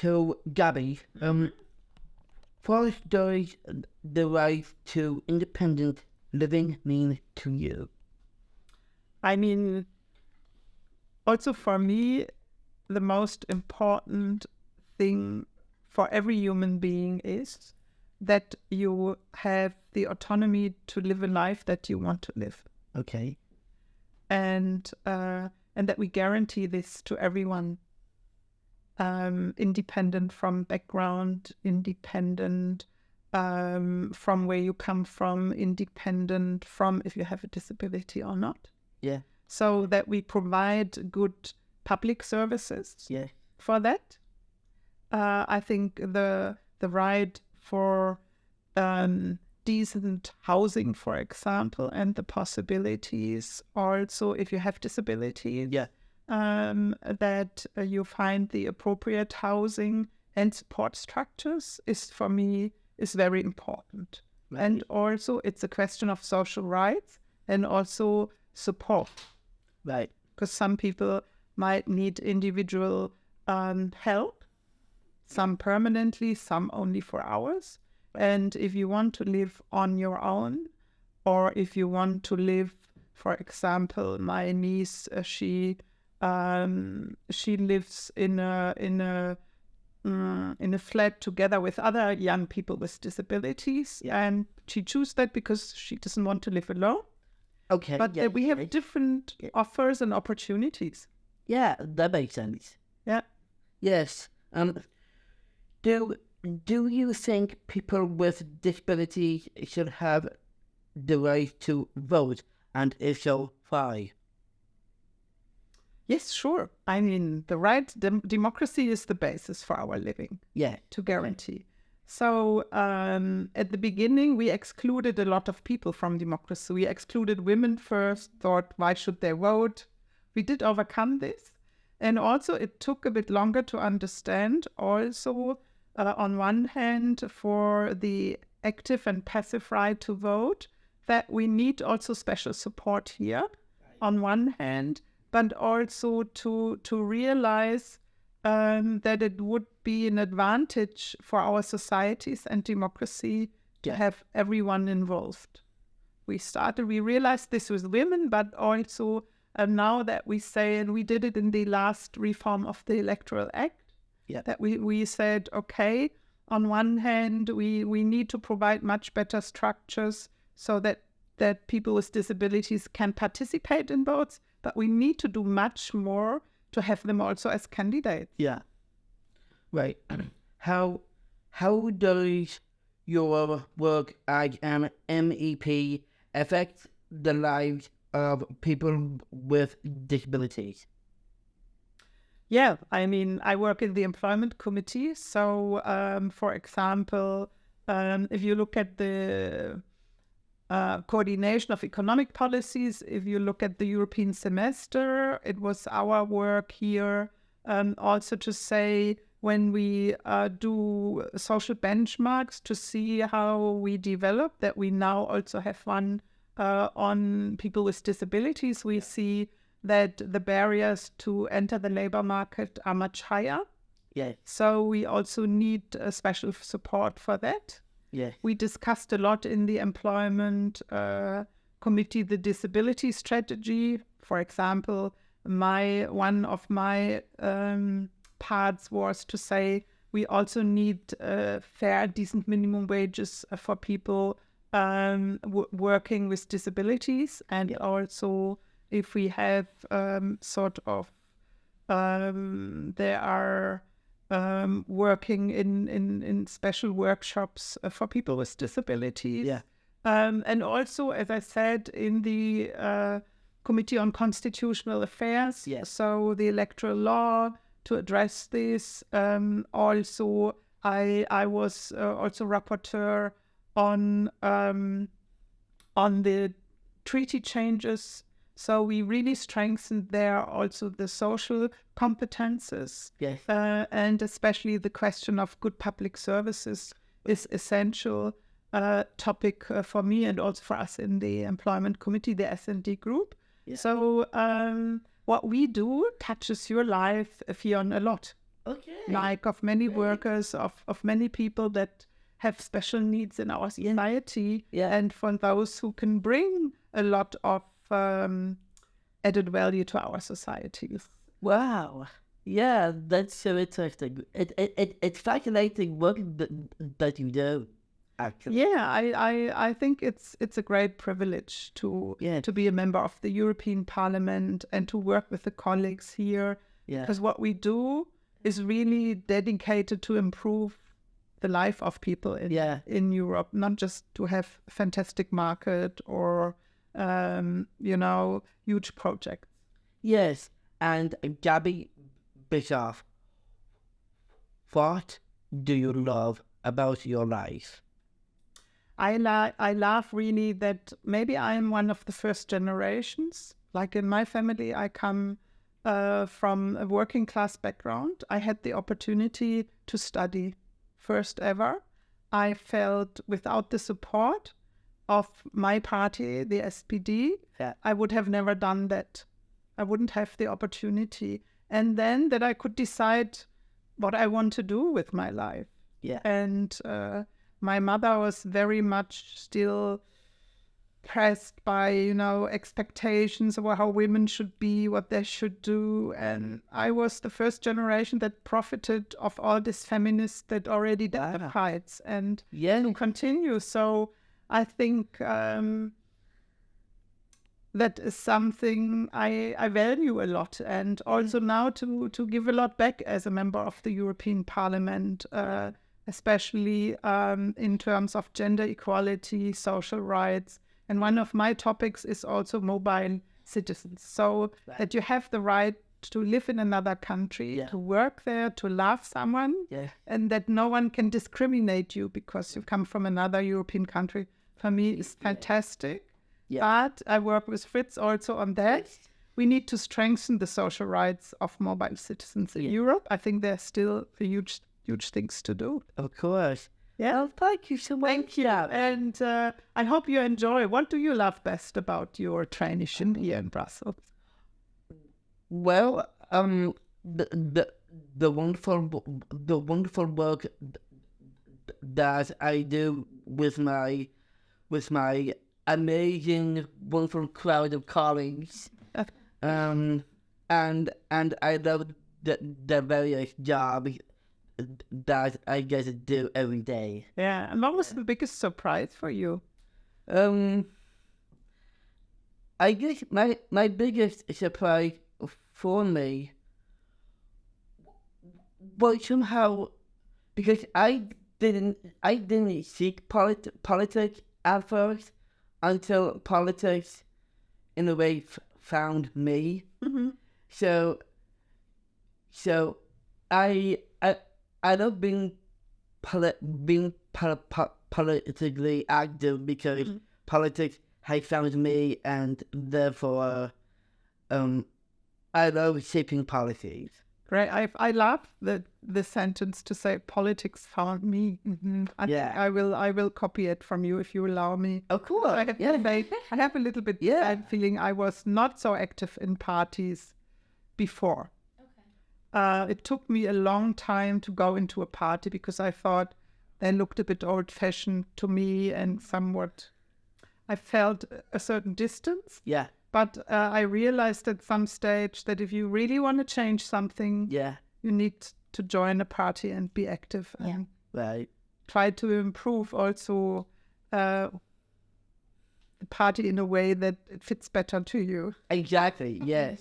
to Gabby. What does the right to independent living mean to you? I mean, also for me, the most important thing for every human being is that you have the autonomy to live a life that you want to live. Okay. And that we guarantee this to everyone, independent from background, independent from where you come from, independent from if you have a disability or not. Yeah. So that we provide good public services for that. I think the right for decent housing, for example, and the possibilities also if you have disabilities, that you find the appropriate housing and support structures is for me is very important. Right. And also it's a question of social rights and also support. Right. Because some people might need individual help, some permanently, some only for hours. And if you want to live on your own, or if you want to live, for example, my niece, she lives in a flat together with other young people with disabilities, and she chooses that because she doesn't want to live alone. Okay. But we have different offers and opportunities. Yeah, that makes sense. Yeah. Yes. Do you think people with disabilities should have the right to vote, and if so, why? Yes, sure. I mean, the right democracy is the basis for our living. Yeah. To guarantee. So at the beginning, we excluded a lot of people from democracy. We excluded women first, thought, why should they vote? We did overcome this. And also it took a bit longer to understand also, on one hand, for the active and passive right to vote, that we need also special support here, on one hand, but also to realize that it would be an advantage for our societies and democracy to have everyone involved. We realized this with women, but also now that we say, and we did it in the last reform of the Electoral Act, that we said, okay, on one hand, we need to provide much better structures so that people with disabilities can participate in votes, but we need to do much more to have them also as candidates. Yeah. Right. How does your work as an MEP affect the lives of people with disabilities? Yeah, I mean, I work in the employment committee. So, for example, if you look at the coordination of economic policies, if you look at the European semester, it was our work here also to say when we do social benchmarks to see how we develop, that we now also have one on people with disabilities. We see that the barriers to enter the labor market are much higher. Yeah. So we also need special support for that. Yeah. We discussed a lot in the employment committee the disability strategy. For example, one of my parts was to say we also need fair, decent minimum wages for people working with disabilities, and also if we have they are working in special workshops for people with disabilities. Yeah. And also, as I said, in the Committee on Constitutional Affairs, so the electoral law to address this. Also, I was also rapporteur on the treaty changes. So we really strengthened there also the social competences. Yes. And especially the question of good public services is essential topic for me and also for us in the employment committee, the S&D group. Yeah. So what we do touches your life, Fionn, a lot. Okay. like of many workers, of many people that have special needs in our society, Yeah. and for those who can bring a lot of added value to our societies. Wow. Yeah, that's so interesting. It's fascinating work that you do, actually. Yeah, I think it's a great privilege to Yeah. to be a member of the European Parliament and to work with the colleagues here, Yeah. because what we do is really dedicated to improve the life of people in Europe, not just to have a fantastic market or huge projects. Yes. And Gabby Bischoff, what do you love about your life? I love really that maybe I am one of the first generations. Like in my family, I come from a working class background. I had the opportunity to study first ever. I felt without the support of my party, the SPD, I would have never done that. I wouldn't have the opportunity. And then that I could decide what I want to do with my life. Yeah. And my mother was very much still pressed by, expectations about how women should be, what they should do. And I was the first generation that profited of all these feminists that already did the fights and to continue. So I think that is something I value a lot, and also now to give a lot back as a member of the European Parliament, especially in terms of gender equality, social rights. And one of my topics is also mobile citizens. So that you have the right to live in another country, to work there, to love someone, and that no one can discriminate you because you come from another European country. For me, is fantastic. But I work with Fritz also on that. We need to strengthen the social rights of mobile citizens in Europe. I think there's still a huge things to do. Of course. Yeah. Well, thank you so much. Thank you. And I hope you enjoy. What do you love best about your traineeship here in Brussels? Well, the wonderful work that I do with my amazing, wonderful crowd of colleagues, and I love the various jobs that I get to do every day. Yeah, and what was the biggest surprise for you? I guess my biggest surprise for me was somehow because I didn't seek politics at first until politics in a way found me. Mm-hmm. So I love being politically active because politics has found me, and therefore I love shaping policies. Great. I love the sentence to say politics found me. Mm-hmm. I think I will copy it from you if you allow me. Of course. I have a little bit sad feeling I was not so active in parties before. Okay. It took me a long time to go into a party because I thought they looked a bit old-fashioned to me and somewhat I felt a certain distance. Yeah. But I realized at some stage that if you really want to change something, you need to join a party and be active and try to improve also the party in a way that it fits better to you. Exactly, yes.